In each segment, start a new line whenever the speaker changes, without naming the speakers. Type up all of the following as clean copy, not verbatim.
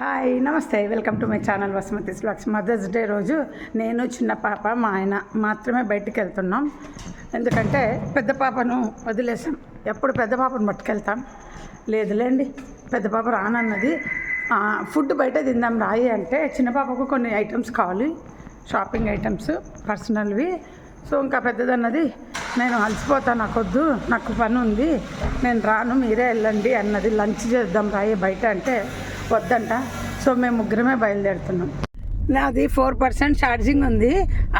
Hi నమస్తే, welcome to my channel Vasumathi vlogs. Mother's day రోజు నేను చిన్న పాప మా ఆయన మాత్రమే బయటికి వెళ్తున్నాం. ఎందుకంటే పెద్ద పాపను వదిలేసాం. ఎప్పుడు పెద్ద పాపను పట్టుకెళ్తాం? లేదులేండి, పెద్ద పాప రానన్నది. ఫుడ్ బయట తిందాం రాయి అంటే చిన్న పాపకు కొన్ని ఐటమ్స్ కావాలి, షాపింగ్ ఐటమ్స్ పర్సనల్వి. సో ఇంకా పెద్దదన్నది నేను అలసిపోతాను, నాకొద్దు, నాకు పని ఉంది, నేను రాను, మీరే వెళ్ళండి అన్నది. లంచ్ చేద్దాం రాయి బయట అంటే వద్దంట. సో మేము ముగ్గురమే బయలుదేరుతున్నాం. నాది 4% ఛార్జింగ్ ఉంది,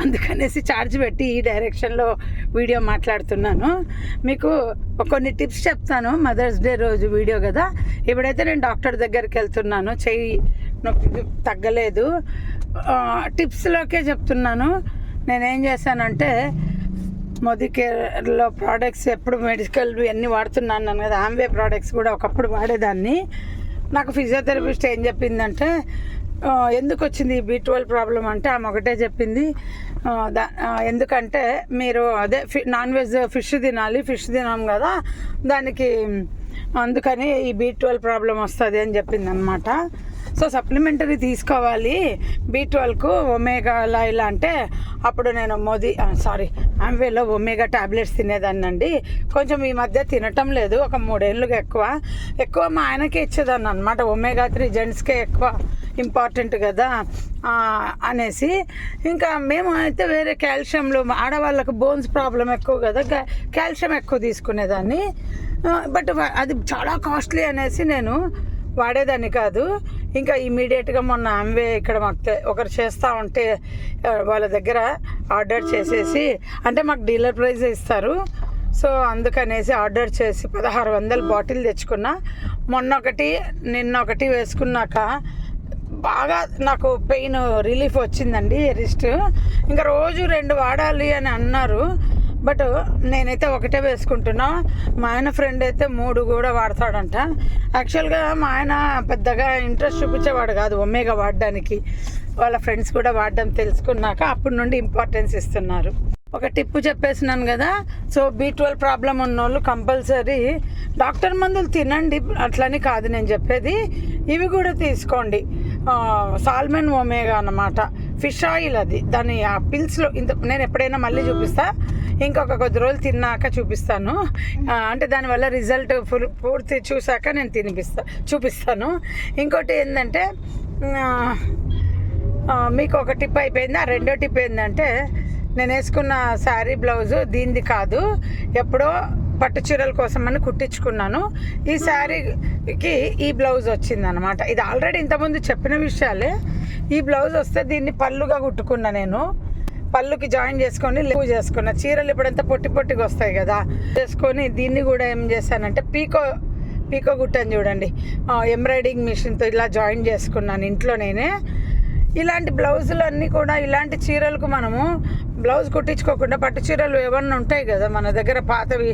అందుకనేసి ఛార్జ్ పెట్టి ఈ డైరెక్షన్లో వీడియో మాట్లాడుతున్నాను. మీకు కొన్ని టిప్స్ చెప్తాను. మదర్స్ డే రోజు వీడియో కదా. ఇప్పుడైతే నేను డాక్టర్ దగ్గరికి వెళ్తున్నాను, చెయ్యి నొప్పి తగ్గలేదు. టిప్స్లోకే చెప్తున్నాను. నేనేం చేశానంటే మోదీ కేర్లో ప్రోడక్ట్స్ ఎప్పుడు మెడికల్ అన్నీ వాడుతున్నాను కదా. ఆమ్వే ప్రోడక్ట్స్ కూడా ఒకప్పుడు వాడేదాన్ని. నాకు ఫిజియోథెరపిస్ట్ ఏం చెప్పిందంటే, ఎందుకు వచ్చింది ఈ B12 ప్రాబ్లం అంటే ఆమె ఒకటే చెప్పింది, ఎందుకంటే మీరు అదే నాన్ వెజ్ ఫిష్ తినాలి, ఫిష్ తినాం కదా దానికి, అందుకని ఈ B12 ప్రాబ్లం వస్తుంది అని చెప్పింది అనమాట. సో సప్లిమెంటరీ తీసుకోవాలి B12కు, ఒమేగా ఇలా అంటే అప్పుడు నేను ఆమ్వేలో ఒమేగా ట్యాబ్లెట్స్ తినేదాన్ని అండి. కొంచెం ఈ మధ్య తినటం లేదు, ఒక 3 ఏళ్ళుగా ఎక్కువ మా ఆయనకే ఇచ్చేదాన్ని అనమాట. ఒమేగా 3 జెంట్స్కే ఎక్కువ ఇంపార్టెంట్ కదా అనేసి. ఇంకా మేము అయితే వేరే కాల్షియంలో ఆడవాళ్ళకు బోన్స్ ప్రాబ్లం ఎక్కువ కదా, కాల్షియం ఎక్కువ తీసుకునేదాన్ని. బట్ అది చాలా కాస్ట్లీ అనేసి నేను వాడేదాన్ని కాదు. ఇంకా ఇమీడియట్గా మొన్న ఆమ్వే ఇక్కడ మాకు ఒకరు చేస్తూ ఉంటే వాళ్ళ దగ్గర ఆర్డర్ చేసేసి, అంటే మాకు డీలర్ ప్రైస్ ఇస్తారు, సో అందుకనేసి ఆర్డర్ చేసి 1600 బాటిల్ తెచ్చుకున్నా. నిన్న ఒకటి వేసుకున్నాక బాగా నాకు పెయిన్ రిలీఫ్ వచ్చిందండి, రిస్ట్. ఇంకా రోజు 2 వాడాలి అని అన్నారు, బట్ నేనైతే ఒకటే వేసుకుంటున్నా. మా ఆయన ఫ్రెండ్ అయితే 3 కూడా వాడతాడంట. యాక్చువల్గా మా ఆయన పెద్దగా ఇంట్రెస్ట్ చూపించేవాడు కాదు ఒమేగా వాడడానికి. వాళ్ళ ఫ్రెండ్స్ కూడా వాడడం తెలుసుకున్నాక అప్పటి నుండి ఇంపార్టెన్స్ ఇస్తున్నారు. ఒక టిప్పు చెప్పేసినాను కదా. సో B12 ప్రాబ్లం ఉన్నోళ్ళు కంపల్సరీ డాక్టర్ మందులు తినండి, అట్లని కాదు నేను చెప్పేది. ఇవి కూడా తీసుకోండి. సాల్మన్ ఒమేగా అన్నమాట, ఫిష్ ఆయిల్ అది. దాని ఆ పిల్స్లో నేను ఎప్పుడైనా మళ్ళీ చూపిస్తా, ఇంకొక కొద్ది రోజులు తిన్నాక చూపిస్తాను. అంటే దానివల్ల రిజల్ట్ పూర్తి చూసాక నేను చూపిస్తాను. ఇంకోటి ఏంటంటే, మీకు ఒక టిప్ అయిపోయింది. ఆ రెండో టిప్ ఏంటంటే, నేను వేసుకున్న శారీ బ్లౌజు దీనిది కాదు, ఎప్పుడో పట్టు చీరల కోసం అని కుట్టించుకున్నాను. ఈ శారీకి ఈ బ్లౌజ్ వచ్చిందనమాట. ఇది ఆల్రెడీ ఇంతకుముందు చెప్పిన విషయాలే. ఈ బ్లౌజ్ వస్తే దీన్ని పళ్ళుగా కుట్టుకున్నా నేను. పళ్ళుకి జాయిన్ చేసుకొని లివ్ చేసుకున్నా. చీరలు ఇప్పుడంతా పొట్టిగా వస్తాయి కదా, చేసుకొని దీన్ని కూడా ఏం చేశానంటే పీకో కుట్టాను చూడండి, ఎంబ్రాయిడింగ్ మిషన్తో ఇలా జాయిన్ చేసుకున్నాను ఇంట్లో నేనే. ఇలాంటి బ్లౌజులు అన్నీ కూడా, ఇలాంటి చీరలకు మనము బ్లౌజ్ కుట్టించుకోకుండా పట్టు చీరలు ఏమన్నా ఉంటాయి కదా మన దగ్గర పాతవి,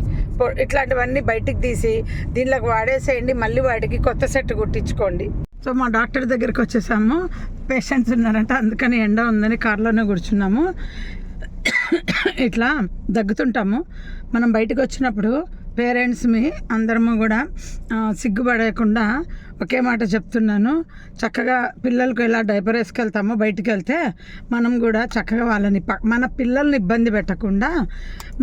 ఇట్లాంటివన్నీ బయటికి తీసి దీనిలోకి వాడేసేయండి, మళ్ళీ వాటికి కొత్త సెట్ కుట్టించుకోండి. సో మా డాక్టర్ దగ్గరికి వచ్చేసాము. పేషెంట్స్ ఉన్నారంట, అందుకని ఎండ ఉందని కార్లోనే కూర్చున్నాము. ఇట్లా దగ్గుతుంటాము మనం. బయటకు వచ్చినప్పుడు పేరెంట్స్ని అందరము కూడా సిగ్గుపడకుండా ఒకే మాట చెప్తున్నాను, చక్కగా పిల్లలకు ఎలా డైపర్ వేసుకెళ్తామో బయటికి వెళ్తే మనం కూడా చక్కగా వాళ్ళని మన పిల్లల్ని ఇబ్బంది పెట్టకుండా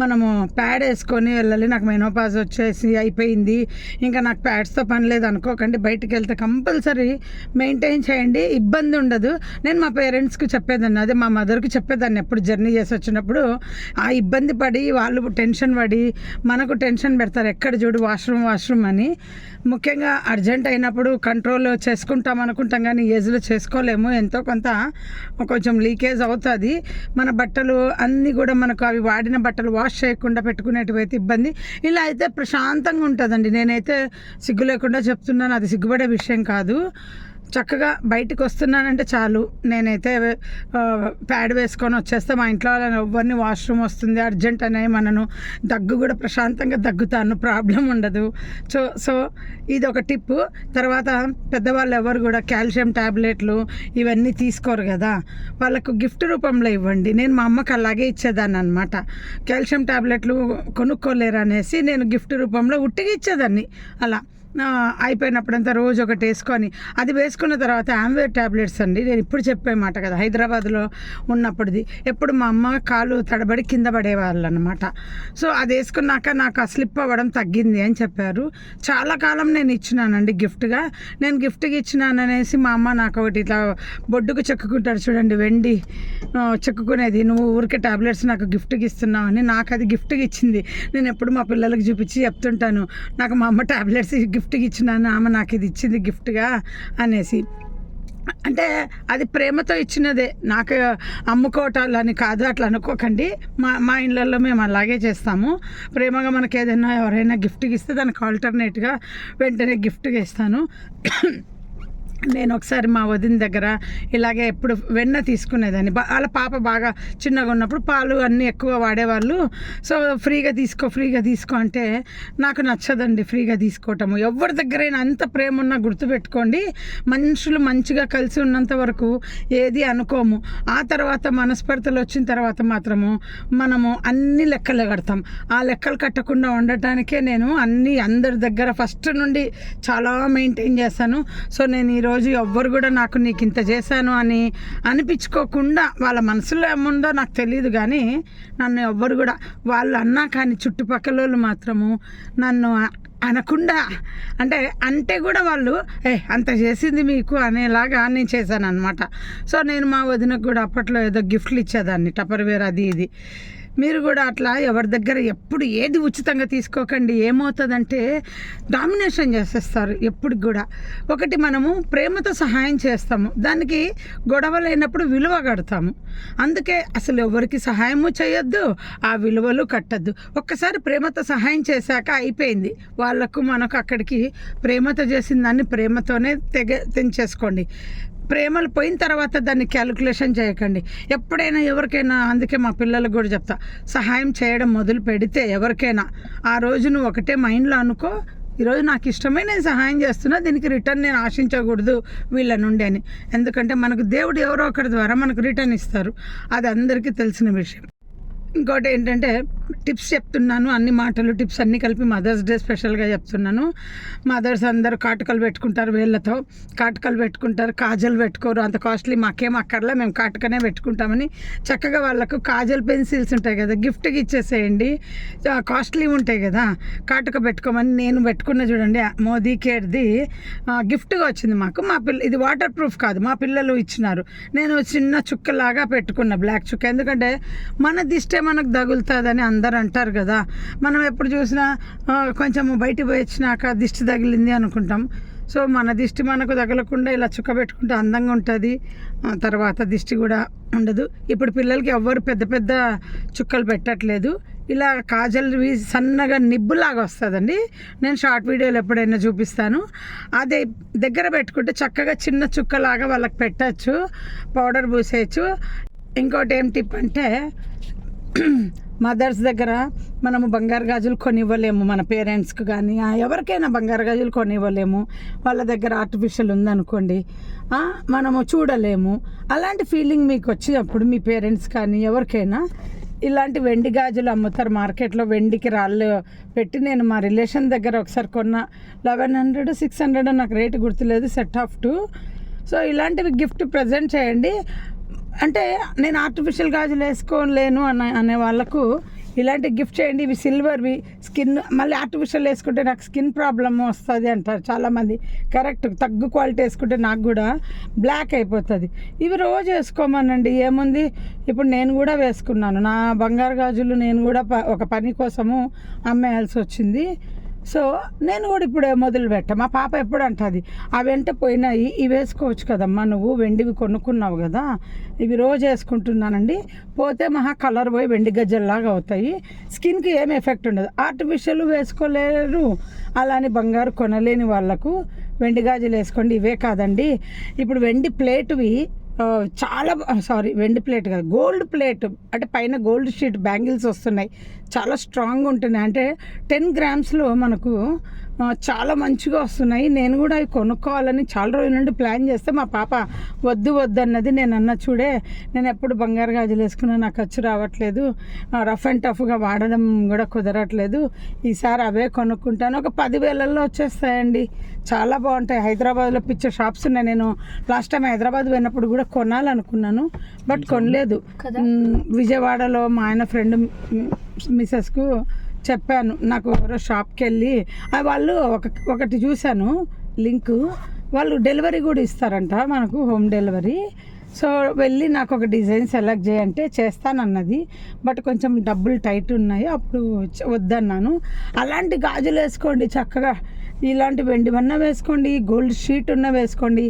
మనము ప్యాడ్ వేసుకొని వెళ్ళాలి. నాకు మెనోపాజ్ వచ్చేసి అయిపోయింది, ఇంకా నాకు ప్యాడ్స్తో పని లేదు అనుకోకండి. బయటికి వెళ్తే కంపల్సరీ మెయింటైన్ చేయండి, ఇబ్బంది ఉండదు. నేను మా పేరెంట్స్కి చెప్పేదాన్ని, అదే మా మదర్కి చెప్పేదాన్ని. ఎప్పుడు జర్నీ చేసి వచ్చినప్పుడు ఆ ఇబ్బంది పడి వాళ్ళు టెన్షన్ పడి మనకు టెన్షన్ పెడతారు, ఎక్కడ చూడు వాష్రూమ్ అని. ముఖ్యంగా అర్జెంట్ అయినప్పుడు కంట్రోల్ చేసుకుంటాం అనుకుంటాం, కానీ ఏజ్లో చేసుకోలేము. ఎంతో కొంచెం లీకేజ్ అవుతుంది. మన బట్టలు అన్నీ కూడా మనకు అవి వాడిన బట్టలు వాష్ చేయకుండా పెట్టుకునేటివైతే ఇబ్బంది. ఇలా అయితే ప్రశాంతంగా ఉంటుందండి. నేనైతే సిగ్గు లేకుండా చెప్తున్నాను, అది సిగ్గుపడే విషయం కాదు. చక్కగా బయటకు వస్తున్నానంటే చాలు, నేనైతే ప్యాడ్ వేసుకొని వచ్చేస్తే మా ఇంట్లో వాళ్ళని ఎవరిని వాష్రూమ్ వస్తుంది అర్జెంట్ అనే మనను దగ్గు కూడా ప్రశాంతంగా దగ్గుతాను, ప్రాబ్లం ఉండదు. సో ఇది ఒక టిప్పు. తర్వాత పెద్దవాళ్ళు ఎవరు కూడా కాల్షియం ట్యాబ్లెట్లు ఇవన్నీ తీసుకోరు కదా, వాళ్ళకు గిఫ్ట్ రూపంలో ఇవ్వండి. నేను మా అమ్మకి అలాగే ఇచ్చేదాన్ని అనమాట. కాల్షియం ట్యాబ్లెట్లు కొనుక్కోలేరు అనేసి నేను గిఫ్ట్ రూపంలో ఉట్టిగా ఇచ్చేదాన్ని. అలా అయిపోయినప్పుడంతా రోజు ఒకటి వేసుకొని, అది వేసుకున్న తర్వాత ఆమ్వేర్ ట్యాబ్లెట్స్ అండి, నేను ఇప్పుడు చెప్పే మాట కదా, హైదరాబాద్లో ఉన్నప్పుడుది. ఎప్పుడు మా అమ్మ కాలు తడబడి కింద పడేవాళ్ళు అనమాట. సో అది వేసుకున్నాక నాకు ఆ స్లిప్ అవ్వడం తగ్గింది అని చెప్పారు. చాలా కాలం నేను ఇచ్చినానండి గిఫ్ట్గా. నేను గిఫ్ట్గా ఇచ్చినాననేసి మా అమ్మ నాకు ఒకటి ఇట్లా బొడ్డుకు చెక్కుకుంటాడు చూడండి, వెండి చెక్కుకునేది, నువ్వు ఊరికే ట్యాబ్లెట్స్ నాకు గిఫ్ట్గా ఇస్తున్నావు అని నాకు అది గిఫ్ట్గా ఇచ్చింది. నేను ఎప్పుడు మా పిల్లలకు చూపించి చెప్తుంటాను, నాకు మా అమ్మ ట్యాబ్లెట్స్ గిఫ్ట్గా ఇచ్చినాను, ఆమె నాకు ఇది ఇచ్చింది గిఫ్ట్గా అనేసి. అంటే అది ప్రేమతో ఇచ్చినదే, నాకు అమ్ముకోవటాలని కాదు, అట్లా అనుకోకండి. మా ఇళ్ళల్లో మేము అలాగే చేస్తాము. ప్రేమగా మనకి ఏదైనా ఎవరైనా గిఫ్ట్గా ఇస్తే దానికి ఆల్టర్నేట్గా వెంటనే గిఫ్ట్గా ఇస్తాను. నేను ఒకసారి మా వదిన దగ్గర ఇలాగే ఎప్పుడు వెన్న తీసుకునేదాన్ని. వాళ్ళ పాప బాగా చిన్నగా ఉన్నప్పుడు పాలు అన్నీ ఎక్కువ వాడేవాళ్ళు. సో ఫ్రీగా తీసుకో అంటే నాకు నచ్చదండి ఫ్రీగా తీసుకోవటము. ఎవరి దగ్గరైనా అంత ప్రేమ ఉన్నా గుర్తుపెట్టుకోండి, మనుషులు మంచిగా కలిసి ఉన్నంత వరకు ఏది అనుకోము. ఆ తర్వాత మనస్పర్ధలు వచ్చిన తర్వాత మాత్రము మనము అన్ని లెక్కలు కడతాం. ఆ లెక్కలు కట్టకుండా ఉండటానికే నేను అందరి దగ్గర ఫస్ట్ నుండి చాలా మెయింటైన్ చేస్తాను. సో నేను ఈరోజు ఎవ్వరు కూడా నాకు నీకు ఇంత చేశాను అని అనిపించుకోకుండా, వాళ్ళ మనసులో ఏముందో నాకు తెలియదు కానీ నన్ను ఎవ్వరు కూడా వాళ్ళు అన్నా కానీ చుట్టుపక్కల వాళ్ళు మాత్రము నన్ను అనకుండా, అంటే కూడా వాళ్ళు అంత చేసింది మీకు అనేలాగా నేను చేశాను అనమాట. సో నేను మా వదినకు కూడా అప్పట్లో ఏదో గిఫ్ట్లు ఇచ్చేదాన్ని, టపర్వేర్ అది ఇది. మీరు కూడా అట్లా ఎవరి దగ్గర ఎప్పుడు ఏది ఉచితంగా తీసుకోకండి. ఏమవుతుందంటే డామినేషన్ చేసేస్తారు ఎప్పుడు కూడా. ఒకటి మనము ప్రేమతో సహాయం చేస్తాము, దానికి గొడవలైనప్పుడు విలువ కడతాము. అందుకే అసలు ఎవరికి సహాయము చేయొద్దు, ఆ విలువలు కట్టద్దు. ఒక్కసారి ప్రేమతో సహాయం చేశాక అయిపోయింది. వాళ్ళకు మనకు అక్కడికి ప్రేమతో చేసిన దాన్ని ప్రేమతోనే తెంచేసుకోండి. ప్రేమలు పోయిన తర్వాత దాన్ని క్యాలిక్యులేషన్ చేయకండి ఎప్పుడైనా ఎవరికైనా. అందుకే మా పిల్లలకు కూడా చెప్తా, సహాయం చేయడం మొదలు పెడితే ఎవరికైనా ఆ రోజు నువ్వు ఒకటే మైండ్లో అనుకో, ఈరోజు నాకు ఇష్టమే నేను సహాయం చేస్తున్నా, దీనికి రిటర్న్ నేను ఆశించకూడదు వీళ్ళ నుండి అని. ఎందుకంటే మనకు దేవుడు ఎవరో ఒకరి ద్వారా మనకు రిటర్న్ ఇస్తారు, అది అందరికీ తెలిసిన విషయం. ఇంకోటి ఏంటంటే టిప్స్ చెప్తున్నాను, అన్ని మాటలు టిప్స్ అన్నీ కలిపి మదర్స్ డే స్పెషల్గా చెప్తున్నాను. మదర్స్ అందరూ కాటుకలు పెట్టుకుంటారు, వేళ్ళతో కాటుకలు పెట్టుకుంటారు, కాజల్ పెట్టుకోరు. అంత కాస్ట్లీ మాకేం అక్కర్లే, మేము కాటుకనే పెట్టుకుంటామని చక్కగా వాళ్ళకు కాజల్ పెన్సిల్స్ ఉంటాయి కదా, గిఫ్ట్గా ఇచ్చేసేయండి. కాస్ట్లీ ఉంటాయి కదా, కాటుక పెట్టుకోమని నేను పెట్టుకున్న చూడండి, మోదీ కేర్ది గిఫ్ట్గా వచ్చింది మాకు. ఇది వాటర్ ప్రూఫ్ కాదు, మా పిల్లలు ఇచ్చినారు. నేను చిన్న చుక్కలాగా పెట్టుకున్న, బ్లాక్ చుక్క. ఎందుకంటే మన దిష్టే మనకు తగులుతుందని అందరు అంటారు కదా. మనం ఎప్పుడు చూసినా కొంచెం బయటికి పోయి వచ్చినాక దిష్టి తగిలింది అనుకుంటాం. సో మన దిష్టి మనకు తగలకుండా ఇలా చుక్క పెట్టుకుంటే అందంగా ఉంటుంది, తర్వాత దిష్టి కూడా ఉండదు. ఇప్పుడు పిల్లలకి ఎవ్వరు పెద్ద పెద్ద చుక్కలు పెట్టట్లేదు, ఇలా కాజల్వి సన్నగా నిబ్బులాగా వస్తుందండి. నేను షార్ట్ వీడియోలు ఎప్పుడైనా చూపిస్తాను. అదే దగ్గర పెట్టుకుంటే చక్కగా చిన్న చుక్కలాగా వాళ్ళకి పెట్టచ్చు, పౌడర్ పూసేయచ్చు. ఇంకోటి ఏం టిప్ అంటే, మదర్స్ దగ్గర మనము బంగారు గాజులు కొనివ్వలేము, మన పేరెంట్స్కి కానీ ఎవరికైనా బంగారు గాజులు కొనివ్వలేము. వాళ్ళ దగ్గర ఆర్టిఫిషియల్ ఉందనుకోండి, మనము చూడలేము. అలాంటి ఫీలింగ్ మీకు వచ్చినప్పుడు మీ పేరెంట్స్ కానీ ఎవరికైనా ఇలాంటి వెండి గాజులు అమ్ముతారు మార్కెట్లో, వెండికి రాళ్ళు పెట్టి. నేను మా రిలేషన్ దగ్గర ఒకసారి కొన్న 1100 600 నాకు రేటు గుర్తులేదు, సెట్ ఆఫ్ 2. సో ఇలాంటివి గిఫ్ట్ ప్రజెంట్ చేయండి. అంటే నేను ఆర్టిఫిషియల్ గాజులు వేసుకోలేను అనే వాళ్ళకు ఇలాంటి గిఫ్ట్ చేయండి. ఇవి సిల్వర్వి, స్కిన్ మళ్ళీ ఆర్టిఫిషియల్ వేసుకుంటే నాకు స్కిన్ ప్రాబ్లమ్ వస్తుంది అంటారు చాలామంది. కరెక్ట్, తగ్గు క్వాలిటీ వేసుకుంటే నాకు కూడా బ్లాక్ అయిపోతుంది. ఇవి రోజు వేసుకోమనండి, ఏముంది. ఇప్పుడు నేను కూడా వేసుకున్నాను నా బంగారు గాజులు, నేను కూడా ఒక పని కోసము అమ్మేయాల్సి వచ్చింది. సో నేను కూడా ఇప్పుడే మొదలు పెట్టా. మా పాప ఎప్పుడు అంటుంది, అవి అంటే పోయినాయి, ఇవి వేసుకోవచ్చు కదమ్మా, నువ్వు వెండివి కొనుక్కున్నావు కదా, ఇవి రోజు వేసుకుంటున్నానండి. పోతే మహా కలర్ పోయి వెండి గజ్జల్లాగా అవుతాయి, స్కిన్కి ఏం ఎఫెక్ట్ ఉండదు. ఆర్టిఫిషియల్ వేసుకోలేరు, అలానే బంగారు కొనలేని వాళ్ళకు వెండి గాజులు వేసుకోండి. ఇవే కాదండి, ఇప్పుడు వెండి ప్లేట్వి చాలా, వెండి ప్లేట్ కాదు, గోల్డ్ ప్లేట్, అంటే పైన గోల్డ్ షీట్ బ్యాంగిల్స్ వస్తున్నాయి, చాలా స్ట్రాంగ్ ఉంటున్నాయి. అంటే 10 గ్రామ్స్లో మనకు చాలా మంచిగా వస్తున్నాయి. నేను కూడా అవి కొనుక్కోవాలని చాలా రోజుల నుండి ప్లాన్ చేస్తే మా పాప వద్దు వద్దు అన్నది. నేను అన్న చూడే, నేను ఎప్పుడు బంగారు గాజులు వేసుకున్నా నాకు ఖర్చు రావట్లేదు, రఫ్ అండ్ టఫ్గా వాడడం కూడా కుదరట్లేదు, ఈసారి అవే కొనుక్కుంటాను. ఒక 10,000లో వచ్చేస్తాయండి, చాలా బాగుంటాయి. హైదరాబాద్లో పిచ్చ షాప్స్ ఉన్నాయి. నేను లాస్ట్ టైం హైదరాబాద్ పోయినప్పుడు కూడా కొనాలనుకున్నాను, బట్ కొనలేదు. విజయవాడలో మా ఆయన ఫ్రెండ్ మిసెస్కు చెప్పాను, నాకు ఎవరో షాప్కి వెళ్ళి వాళ్ళు ఒకటి చూశాను లింకు, వాళ్ళు డెలివరీ కూడా ఇస్తారంట మనకు, హోమ్ డెలివరీ. సో వెళ్ళి నాకు ఒక డిజైన్ సెలెక్ట్ చేయంటే చేస్తానన్నది, బట్ కొంచెం డబ్బులు టైట్ ఉన్నాయి, అప్పుడు వద్దన్నాను. అలాంటి గాజులు వేసుకోండి చక్కగా, ఇలాంటి వెండివన్న వేసుకోండి, గోల్డ్ షీట్ ఉన్న వేసుకోండి,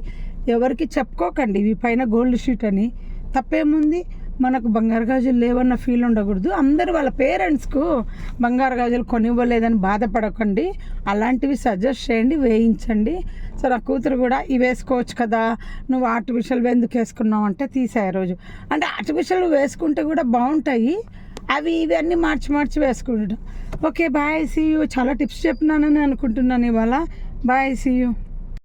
ఎవరికి చెప్పుకోకండి ఇవి పైన గోల్డ్ షీట్ అని. తప్పేముంది, మనకు బంగారు గాజులు లేవన్న ఫీల్ ఉండకూడదు. అందరూ వాళ్ళ పేరెంట్స్కు బంగారు గాజులు కొనివ్వలేదని బాధపడకండి, అలాంటివి సజెస్ట్ చేయండి, వేయించండి. సో నా కూతురు కూడా ఇవి వేసుకోవచ్చు కదా, నువ్వు ఆర్టిఫిషియల్ ఎందుకు వేసుకున్నావు అంటే తీసాయి రోజు. అంటే ఆర్టిఫిషియల్ వేసుకుంటే కూడా బాగుంటాయి, అవి ఇవి అన్నీ మార్చి వేసుకుంటాం. Okay bye, see you. చాలా టిప్స్ చెప్పినానని అనుకుంటున్నాను ఇవాళ. Bye, see you.